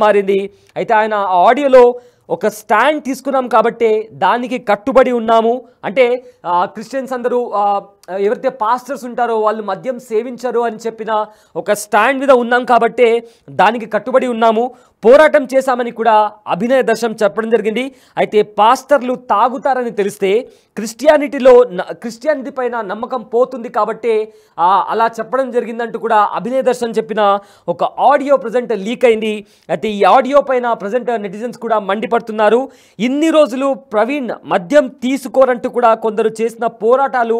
మారింది. అయితే ఆయన ఆ ఆడియోలో ఒక స్టాండ్ తీసుకున్నాం కాబట్టి దానికి కట్టుబడి ఉన్నాము అంటే క్రిస్టియన్స్ అందరూ ఎవరైతే పాస్టర్స్ ఉంటారో వాళ్ళు మద్యం సేవించరు అని చెప్పిన ఒక స్టాండ్ మీద ఉన్నాం కాబట్టి దానికి కట్టుబడి ఉన్నాము, పోరాటం చేశామని కూడా అభినయ దర్శనం చెప్పడం జరిగింది. అయితే పాస్టర్లు తాగుతారని తెలిస్తే క్రిస్టియానిటీ పైన నమ్మకం పోతుంది కాబట్టి అలా చెప్పడం జరిగిందంటూ కూడా అభినయ దర్శనం చెప్పిన ఒక ఆడియో ప్రజెంట్ లీక్ అయింది. అయితే ఈ ఆడియో పైన ప్రజెంట్ నెటిజన్స్ కూడా మండిపడుతున్నారు. ఇన్ని రోజులు ప్రవీణ్ మద్యం తీసుకోరంటూ కూడా కొందరు చేసిన పోరాటాలు,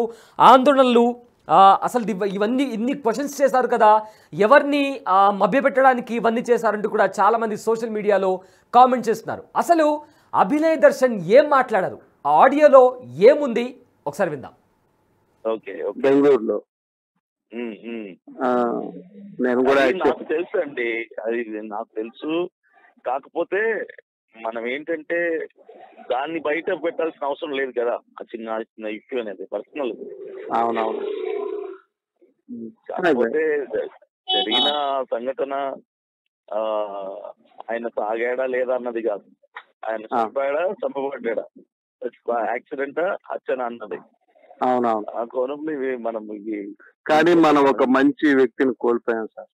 ఆందోళనలు, అసలు ఇవన్నీ ఇన్ని క్వశ్చన్స్ చేశారు కదా, ఎవరిని మభ్యపెట్టడానికి ఇవన్నీ చేశారంటూ కూడా చాలామంది సోషల్ మీడియాలో కామెంట్ చేస్తున్నారు. అసలు అభినయ్ దర్శన్ ఏం మాట్లాడారు, ఆ ఆడియోలో ఏముంది ఒకసారి విందాం. ఓకే, బెంగళూరులో నేను కూడా నాకు తెలుసు అండి, అది నాకు తెలుసు. కాకపోతే మనం ఏంటంటే దాన్ని బయట పెట్టాల్సిన అవసరం లేదు కదా, ఆ చిన్న చిన్న ఇష్యూ అనేది పర్సనల్. అవునవును. కాకపోతే జరిగిన సంఘటన ఆయన తాగాడా లేదా అన్నది కాదు, ఆయన చంపాడా చంపబడ్డా, యాక్సిడెంటా హత్యనా అన్నది. అవునవును. ఆ కోణంలో మనం కానీ మనం ఒక మంచి వ్యక్తిని కోల్పోయాం సార్.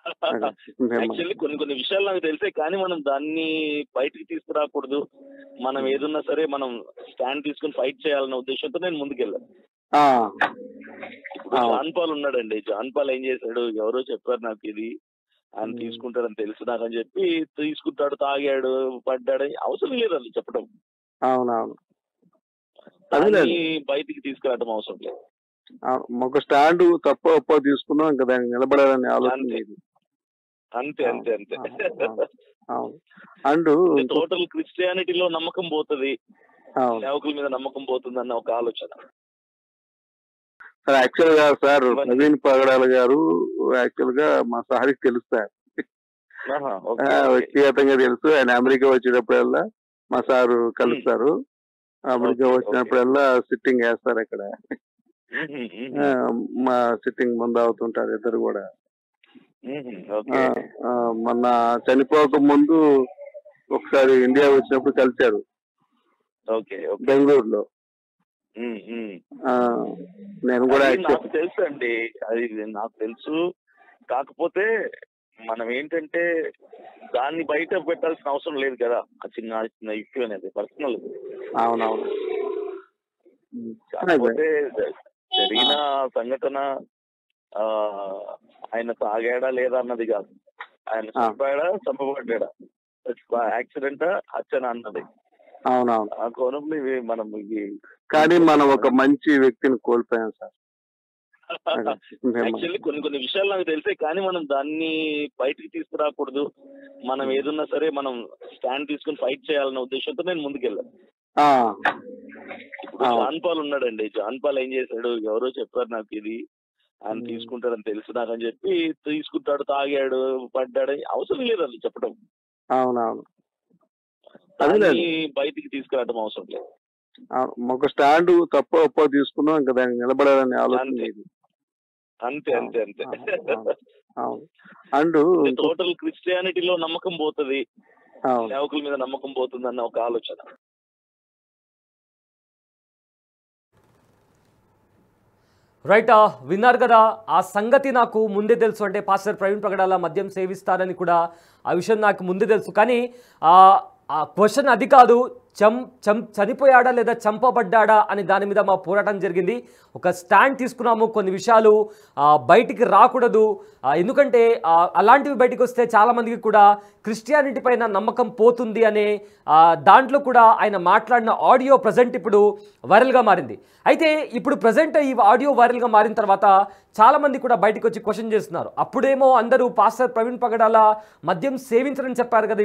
యాక్చువల్లీ కొన్ని విషయాలు నాకు తెలిసే, కానీ మనం దాన్ని బయటికి తీసుకురాకూడదు. మనం ఏదున్నా సరే మనం స్టాండ్ తీసుకుని ఫైట్ చేయాలన్న ఉద్దేశంతో నేను ముందుకెళ్ళాను. జాన్ పాల్ ఉన్నాడండి, జాన్ పాల్ ఏం చేశాడు, ఎవరో చెప్పారు నాకు ఇది ఆయన తీసుకుంటాడని తెలుసు నాకు అని చెప్పి తీసుకుంటాడు, తాగాడు, పడ్డాడు, అవసరం లేదు అది చెప్పడం. అవునవును. దాన్ని బయటికి తీసుకురావడం అవసరం లేదు. ఒక స్టాండ్ తప్ప ఒప్ప తీసుకున్నాం, ఇంకా దానికి నిలబడాలని ఆలోచన లేదు. అంతే అంతే అంతే. అండ్ టోటల్ క్రిస్టియానిటీలో నమ్మకం పోతుంది, సేవకుల మీద నమ్మకం పోతుంది అన్న ఒక ఆలోచన. సార్ యాక్చువల్ గా సార్ నవీన్ పగడాల గారు యాక్చువల్ గా మా సార్కి తెలుస్తారు, వ్యక్తిగతంగా తెలుసు. ఆయన అమెరికా వచ్చేటప్పుడల్లా మా సారు కలుస్తారు, అమెరికా వచ్చినప్పుడల్లా సిట్టింగ్ వేస్తారు అక్కడ, మా సిట్టింగ్ ముందు అవుతుంటారు ఇద్దరు కూడా. మొన్న చనిపోక ముందు ఒకసారి ఇండియా వచ్చినప్పుడు కలిశారు బెంగళూరులో. నేను కూడా నాకు తెలుసు అండి, అది నాకు తెలుసు. కాకపోతే మనం ఏంటంటే దాన్ని బయట పెట్టాల్సిన అవసరం లేదు కదా, ఆ చిన్న చిన్న ఇష్యూ అనేది పర్సనల్. అవునవును. కాకపోతే జరిగిన సంఘటన ఆయన తాగాడా లేదా అన్నది కాదు, ఆయన చంపాడా చంపబడ్డా, యాక్సిడెంటా హత్యనా అన్నది. అవునవును. ఆ కోణంలో మనం కానీ మనం ఒక మంచి వ్యక్తిని కోల్పోయాం సార్. యాక్చువల్లీ కొన్ని విషయాలు నాకు తెలిసే, కానీ మనం దాన్ని బయటికి తీసుకురాకూడదు. మనం ఏదున్నా సరే మనం స్టాండ్ తీసుకుని ఫైట్ చేయాలన్న ఉద్దేశంతో నేను ముందుకెళ్ళాను. జాన్ పాల్ ఉన్నాడండి, జాన్ పాల్ ఏం చేశాడు, ఎవరో చెప్పారు నాకు ఇది ఆయన తీసుకుంటాడని తెలుసు నాకు అని చెప్పి తీసుకుంటాడు, తాగాడు, పడ్డాడు, అవసరం లేదు అది చెప్పడం. అవునవును. దాన్ని బయటికి తీసుకురావడం అవసరం లేదు. ఒక స్టాండ్ తప్ప ఒప్ప తీసుకున్నాం, ఇంకా దానికి నిలబడాలని ఆలోచన లేదు. అంతే అంతే అంతే. అండ్ టోటల్ క్రిస్టియానిటీలో నమ్మకం పోతుంది, సేవకుల మీద నమ్మకం పోతుంది అన్న ఒక ఆలోచన. రైట్, విన్నారు కదా, ఆ సంగతి నాకు ముందే తెలుసు. అంటే పాస్టర్ ప్రవీణ్ పగడాల మద్యం సేవిస్తారని కూడా ఆ విషయం నాకు ముందే తెలుసు. కానీ ఆ క్వశ్చన్ అది కాదు, చనిపోయాడా లేదా చంపబడ్డాడా అని దాని మీద మా పోరాటం జరిగింది. ఒక స్టాండ్ తీసుకున్నాము, కొన్ని విషయాలు బయటికి రాకూడదు. ఎందుకంటే అలాంటివి బయటికి వస్తే చాలామందికి కూడా క్రిస్టియానిటీ పైన నమ్మకం పోతుంది అనే దాంట్లో కూడా ఆయన మాట్లాడిన ఆడియో ప్రజెంట్ ఇప్పుడు వైరల్గా మారింది. అయితే ఇప్పుడు ప్రజెంట్ ఈ ఆడియో వైరల్గా మారిన తర్వాత చాలామంది కూడా బయటకు వచ్చి క్వశ్చన్ చేస్తున్నారు. అప్పుడేమో అందరూ పాస్టర్ ప్రవీణ్ పగడాల మద్యం సేవించరని చెప్పారు కదా,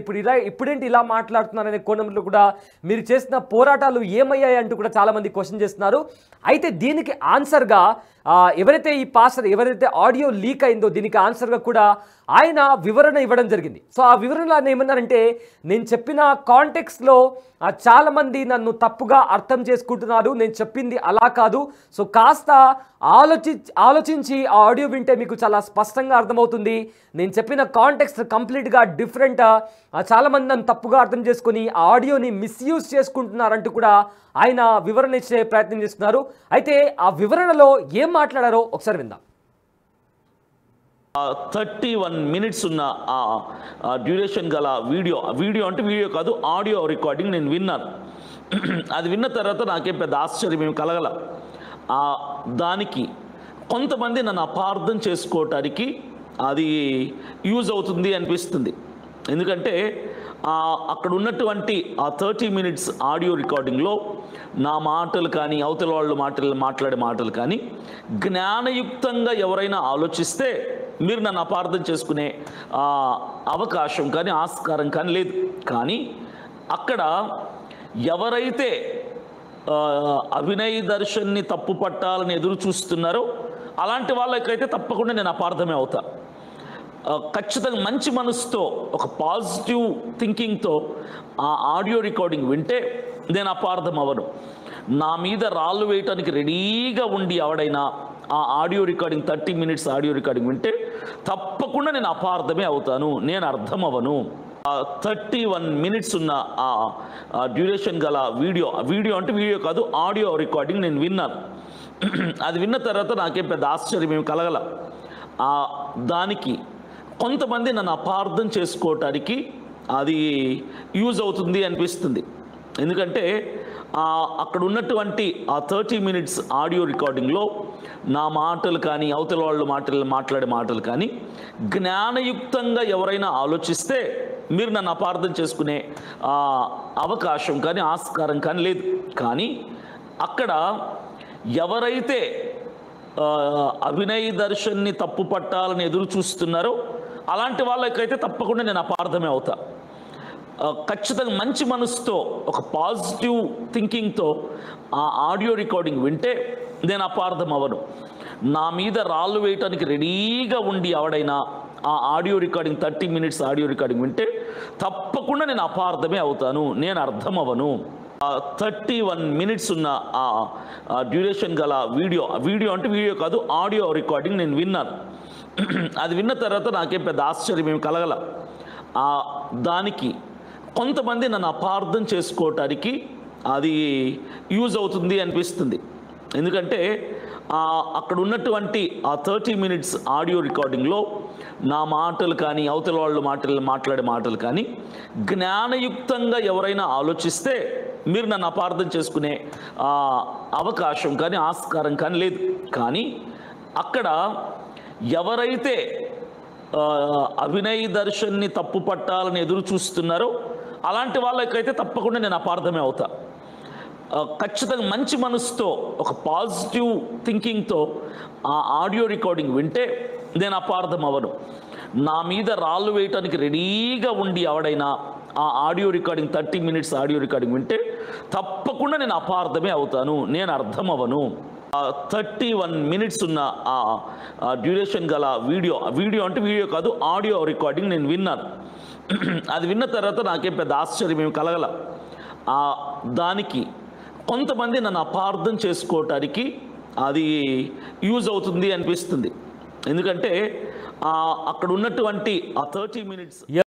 ఇప్పుడేంటి ఇలా మాట్లాడుతున్నారనే కోణంలో కూడా మీరు చేసిన పోరాటాలు ఏమయ్యాయి అంటూ కూడా చాలామంది క్వశ్చన్ చేస్తున్నారు. అయితే దీనికి ఆన్సర్గా ఎవరైతే ఈ పాస్టర్ ఎవరైతే ఆడియో లీక్ అయిందో దీనికి ఆన్సర్గా కూడా ఆయన వివరణ ఇవ్వడం జరిగింది. సో ఆ వివరణలో ఆయన ఏమన్నారంటే, నేను చెప్పిన కాంటెక్స్ట్లో చాలామంది నన్ను తప్పుగా అర్థం చేసుకుంటున్నారు, నేను చెప్పింది అలా కాదు. సో కాస్త ఆలోచించి ఆ ఆడియో వింటే మీకు చాలా స్పష్టంగా అర్థమవుతుంది. నేను చెప్పిన కాంటెక్స్ట్ కంప్లీట్గా డిఫరెంట్. చాలామంది నన్ను తప్పుగా అర్థం చేసుకొని ఆ ఆడియోని మిస్యూజ్ చేసుకుంటున్నారంటూ కూడా ఆయన వివరణ ఇచ్చే ప్రయత్నం చేస్తున్నారు. అయితే ఆ వివరణలో ఏం మాట్లాడారో ఒకసారి విందాం. 31 minutes ఉన్న డ్యూరేషన్ గల వీడియో అంటే వీడియో కాదు, ఆడియో రికార్డింగ్ నేను విన్నాను. అది విన్న తర్వాత నాకేం పెద్ద ఆశ్చర్యం ఏమి కలగల. దానికి కొంతమంది నన్ను అపార్థం చేసుకోవటానికి అది యూజ్ అవుతుంది అనిపిస్తుంది. ఎందుకంటే అక్కడ ఉన్నటువంటి ఆ 30 minutes ఆడియో రికార్డింగ్లో నా మాటలు కానీ అవతల వాళ్ళు మాట్లాడే మాటలు కానీ జ్ఞానయుక్తంగా ఎవరైనా ఆలోచిస్తే మీరు నన్ను అపార్థం చేసుకునే అవకాశం కానీ ఆస్కారం కానీ లేదు. కానీ అక్కడ ఎవరైతే అభినయ్ దర్శన్ని తప్పు పట్టాలని ఎదురు చూస్తున్నారో అలాంటి వాళ్ళకైతే తప్పకుండా నేను అపార్థమే అవుతా. ఖచ్చితంగా మంచి మనసుతో ఒక పాజిటివ్ థింకింగ్తో ఆ ఆడియో రికార్డింగ్ వింటే నేను అపార్థం అవ్వను. నా మీద రాళ్ళు వేయటానికి రెడీగా ఉండి ఎవడైనా ఆ audio recording 30 minutes audio recording వింటే తప్పకుండా నేను అపార్థమే అవుతాను, నేను అర్థం అవ్వను. 31 minutes ఉన్న డ్యూరేషన్ గల వీడియో అంటే వీడియో కాదు, ఆడియో రికార్డింగ్ నేను విన్నాను. అది విన్న తర్వాత నాకేం పెద్ద ఆశ్చర్యం ఏమి కలగల. దానికి కొంతమంది నన్ను అపార్థం చేసుకోవటానికి అది యూజ్ అవుతుంది అనిపిస్తుంది. ఎందుకంటే అక్కడ ఉన్నటువంటి ఆ 30 minutes ఆడియో రికార్డింగ్లో నా మాటలు కానీ అవతల వాళ్ళు మాట్లాడే మాటలు కానీ జ్ఞానయుక్తంగా ఎవరైనా ఆలోచిస్తే మీరు నన్ను అపార్థం చేసుకునే అవకాశం కానీ ఆస్కారం కానీ లేదు. కానీ అక్కడ ఎవరైతే అభినయ్ దర్శన్ని తప్పు పట్టాలని ఎదురు చూస్తున్నారో అలాంటి వాళ్ళకైతే తప్పకుండా నేను అపార్థమే అవుతా. ఖచ్చితంగా మంచి మనసుతో ఒక పాజిటివ్ థింకింగ్తో ఆ ఆడియో రికార్డింగ్ వింటే నేను అపార్థం అవ్వను. నా మీద రాళ్ళు వేయటానికి రెడీగా ఉండి ఎవడైనా ఆ audio recording 30 minutes audio recording వింటే తప్పకుండా నేను అపార్థమే అవుతాను, నేను అర్థం అవ్వను. 31 minutes ఉన్న డ్యూరేషన్ గల వీడియో అంటే వీడియో కాదు, ఆడియో రికార్డింగ్ నేను విన్నాను. అది విన్న తర్వాత నాకేం పెద్ద ఆశ్చర్యం ఏమి కలగల. దానికి కొంతమంది నన్ను అపార్థం చేసుకోవటానికి అది యూజ్ అవుతుంది అనిపిస్తుంది. ఎందుకంటే అక్కడ ఉన్నటువంటి ఆ 30 minutes ఆడియో రికార్డింగ్లో నా మాటలు కానీ అవతల వాళ్ళు మాట్లాడే మాటలు కానీ జ్ఞానయుక్తంగా ఎవరైనా ఆలోచిస్తే మీరు నన్ను అపార్థం చేసుకునే అవకాశం కానీ ఆస్కారం కానీ లేదు. కానీ అక్కడ ఎవరైతే అభినయ్ దర్శన్ని తప్పు పట్టాలని ఎదురు చూస్తున్నారో అలాంటి వాళ్ళకైతే తప్పకుండా నేను అపార్థమే అవుతా. ఖచ్చితంగా మంచి మనసుతో ఒక పాజిటివ్ థింకింగ్తో ఆ ఆడియో రికార్డింగ్ వింటే నేను అపార్థం అవ్వను. నా మీద రాళ్ళు వేయటానికి రెడీగా ఉండి ఎవడైనా ఆ audio recording 30 minutes audio recording వింటే తప్పకుండా నేను అపార్థమే అవుతాను, నేను అర్థం అవ్వను. 31 minutes ఉన్న డ్యూరేషన్ గల వీడియో అంటే వీడియో కాదు, ఆడియో రికార్డింగ్ నేను విన్నాను. అది విన్న తర్వాత నాకేం పెద్ద ఆశ్చర్యం ఏమి కలగల. దానికి కొంతమంది నన్ను అపార్థం చేసుకోవటానికి అది యూజ్ అవుతుంది అనిపిస్తుంది. ఎందుకంటే అక్కడ ఉన్నటువంటి ఆ 30 minutes